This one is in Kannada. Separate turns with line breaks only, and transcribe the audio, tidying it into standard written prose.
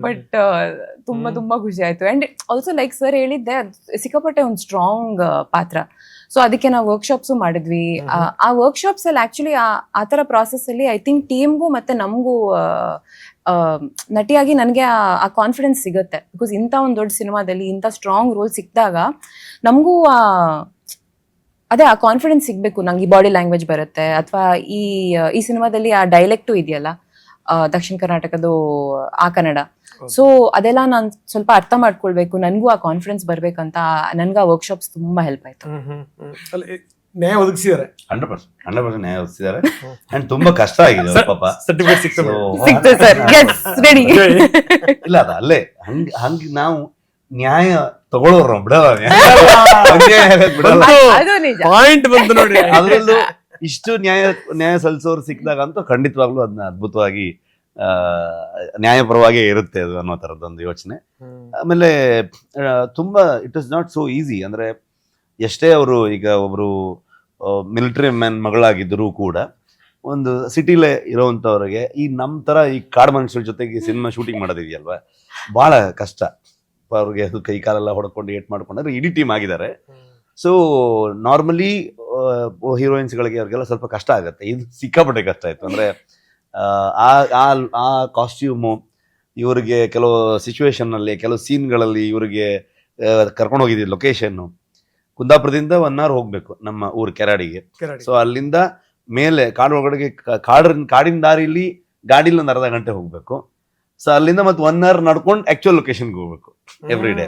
ಬಟ್ ತುಂಬಾ ತುಂಬಾ ಖುಷಿ ಆಯ್ತು. ಅಂಡ್ ಆಲ್ಸೋ ಲೈಕ್ ಸರ್ ಹೇಳಿದ್ದೆ, ಸಿಕ್ಕಾಪಟ್ಟೆ ಒಂದು ಸ್ಟ್ರಾಂಗ್ ಪಾತ್ರ. ಸೊ ಅದಕ್ಕೆ ನಾವು ವರ್ಕ್ಶಾಪ್ಸು ಮಾಡಿದ್ವಿ. ಆ ವರ್ಕ್ಶಾಪ್ಸ್ ಅಲ್ಲಿ ಆಕ್ಚುಲಿ ಆ ತರ ಪ್ರಾಸೆಸ್ ಅಲ್ಲಿ ಐ ಥಿಂಕ್ ಟೀಮ್ಗೂ ಮತ್ತೆ ನಮಗೂ ನಟಿಯಾಗಿ ನನಗೆ ಆ ಕಾನ್ಫಿಡೆನ್ಸ್ ಸಿಗುತ್ತೆ. ಬಿಕಾಸ್ ಇಂಥ ಒಂದು ದೊಡ್ಡ ಸಿನಿಮಾದಲ್ಲಿ ಇಂಥ ಸ್ಟ್ರಾಂಗ್ ರೋಲ್ ಸಿಕ್ಕಿದಾಗ ನಮಗೂ ಅದೇ ಆ ಕಾನ್ಫಿಡೆನ್ಸ್ ಸಿಗ್ಬೇಕು. ನಂಗೆ ಈ ಬಾಡಿ ಲ್ಯಾಂಗ್ವೇಜ್ ಬರುತ್ತೆ, ಅಥವಾ ಈ ಸಿನಿಮಾದಲ್ಲಿ ಆ ಡೈಲೆಕ್ಟು ಇದೆಯಲ್ಲ ದಕ್ಷಿಣ ಕರ್ನಾಟಕದ ಆ ಕನ್ನಡ. ಸೊ ಅದೆಲ್ಲ ನಾನು ಸ್ವಲ್ಪ ಅರ್ಥ ಮಾಡ್ಕೊಳ್ಬೇಕು, ನನಗೂ ಆ ಕಾನ್ಫಿಡೆನ್ಸ್ ಬರ್ಬೇಕಂತ ನನ್ಗೆ ಆ ವರ್ಕ್ಶಾಪ್ಸ್ ತುಂಬಾ ಹೆಲ್ಪ್ ಆಯ್ತು.
ನ್ಯಾಯ ಒದಗಿಸಿದ್ದಾರೆ,
100% ನ್ಯಾಯ ಒದಗಿಸಿದ್ದಾರೆ. ಅಂಡ್ ತುಂಬಾ ಕಷ್ಟ ಆಗಿದೆ ಪಾಪ.
ಸರ್ಟಿಫಿಕೇಟ್ ಸಿಕ್ತು
ಸರ್, ರೆಡಿ.
ಇಲ್ಲ ಅದ ಅಲ್ಲೇ ಹಂಗ ನಾವು ನ್ಯಾಯ ತಗೊಳ್ಳೋರು ನಾವು ಬಿಡಲ್ಲ,
ಅದು ನಿಜ.
ಪಾಯಿಂಟ್ ಬಂತು ನೋಡಿ.
ಅದ್ರಲ್ಲೂ ಇಷ್ಟು ನ್ಯಾಯ ಸಲ್ಲಿಸೋರು ಸಿಕ್ಕಿದಾಗ ಅಂತೂ ಖಂಡಿತವಾಗ್ಲೂ ಅದನ್ನ ಅದ್ಭುತವಾಗಿ ನ್ಯಾಯಪರವಾಗೇ ಇರುತ್ತೆ ಅದು ಅನ್ನೋ ತರದೊಂದು ಯೋಚನೆ. ಆಮೇಲೆ ತುಂಬಾ it is not so easy. ಅಂದ್ರೆ ಎಷ್ಟೇ ಅವರು ಈಗ ಒಬ್ರು ಮಿಲಿಟರಿ ಮ್ಯಾನ್ ಮಗಳಾಗಿದ್ದರೂ ಕೂಡ ಒಂದು ಸಿಟಿಲೇ ಇರೋವಂಥವ್ರಿಗೆ ಈ ನಮ್ಮ ತರ ಈ ಕಾಡು ಮನುಷ್ಯರ ಜೊತೆಗೆ ಸಿನಿಮಾ ಶೂಟಿಂಗ್ ಮಾಡೋದಿದೆಯಲ್ವಾ, ಬಹಳ ಕಷ್ಟ. ಅವ್ರಿಗೆ ಅದು ಕೈ ಕಾಲೆಲ್ಲ ಹೊಡ್ಕೊಂಡು ಏಟ್ ಮಾಡ್ಕೊಂಡ್ರೆ ಇಡೀ ಟೀಮ್ ಆಗಿದ್ದಾರೆ. ಸೊ ನಾರ್ಮಲಿ ಹೀರೋಯಿನ್ಸ್ಗಳಿಗೆ ಅವ್ರಿಗೆಲ್ಲ ಸ್ವಲ್ಪ ಕಷ್ಟ ಆಗುತ್ತೆ. ಇದು ಸಿಕ್ಕಾಪಟ್ಟೆ ಕಷ್ಟ ಆಯ್ತು. ಅಂದ್ರೆ ಆ ಕಾಸ್ಟ್ಯೂಮು ಇವ್ರಿಗೆ ಕೆಲವು ಸಿಚುವೇಶನ್ ಅಲ್ಲಿ ಕೆಲವು ಸೀನ್ಗಳಲ್ಲಿ ಇವ್ರಿಗೆ ಕರ್ಕೊಂಡು ಹೋಗಿದ್ದೀವಿ. ಲೊಕೇಶನ್ ಕುಂದಾಪುರದಿಂದ 1 hour ಹೋಗ್ಬೇಕು ನಮ್ಮ ಊರು ಕೆರಾಡಿಗೆ. ಸೊ ಅಲ್ಲಿಂದ ಮೇಲೆ ಕಾಡು ಒಳಗಡೆಗೆ ಕಾಡಿನ ದಾರಿಲಿ ಗಾಡಿಲಿ ಒಂದು ಅರ್ಧ ಗಂಟೆ ಹೋಗ್ಬೇಕು. ಸೊ ಅಲ್ಲಿಂದ ಮತ್ತೆ 1 hour ನಡ್ಕೊಂಡು ಆಕ್ಚುಯಲ್ ಲೊಕೇಶನ್ಗೆ ಹೋಗ್ಬೇಕು ಎವ್ರಿ ಡೇ.